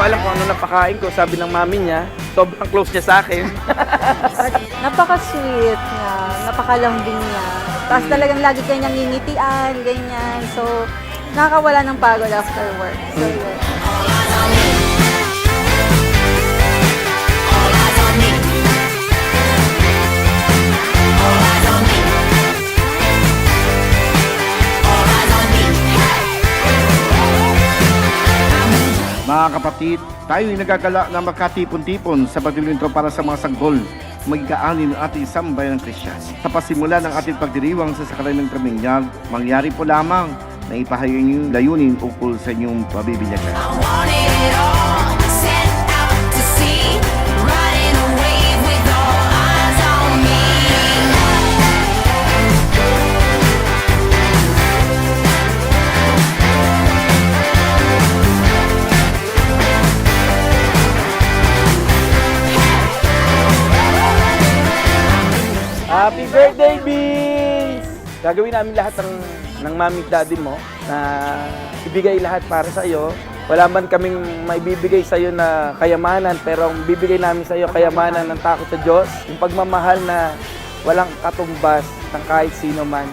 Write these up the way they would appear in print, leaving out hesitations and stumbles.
alam kung ano napakain ko. Sabi ng mami niya, sobrang close niya sa akin. Napaka-sweet niya, napakalambing niya. Tapos talagang lagi kanyang ngingitian, ganyan. So, nakakawala ng pagod after work. So, yun. Mga kapatid, tayo ay nagagala na magkatipon-tipon sa pagdilintro para sa mga sanggol magigaanin ng ating sambayan ng Krisyan. Sa pasimula ng ating pagdiriwang sa sakalan ng Traminyag, mangyari po lamang na ipahayag yung layunin ukol sa inyong pabibinyagan. Happy birthday, Beans! Gagawin namin lahat ng mami at daddy mo na ibigay lahat para sa iyo. Wala man kaming maibibigay sa iyo na kayamanan, pero ang bibigay namin sa iyo kayamanan ng takot sa Diyos, yung pagmamahal na walang katumbas ng kahit sino man.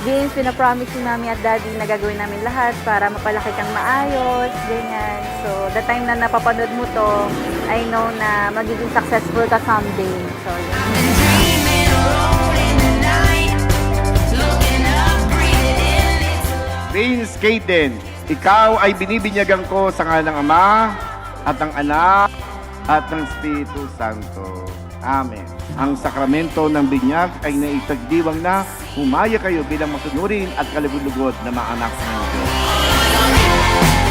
Vince, pinapromise ni Mami at Daddy na gagawin namin lahat para mapalaki kang maayos, ganyan. So, the time na napapanood mo to, I know na magiging successful ka someday. So, yun. Vince Caden, ikaw ay binibinyagan ko sa ngalan ng Ama at ng Anak at ng Espiritu Santo. Amen. Ang sakramento ng binyag ay naitagdiwang na humaya kayo bilang masunurin at kalugod-lugod na mga anak ng Diyos.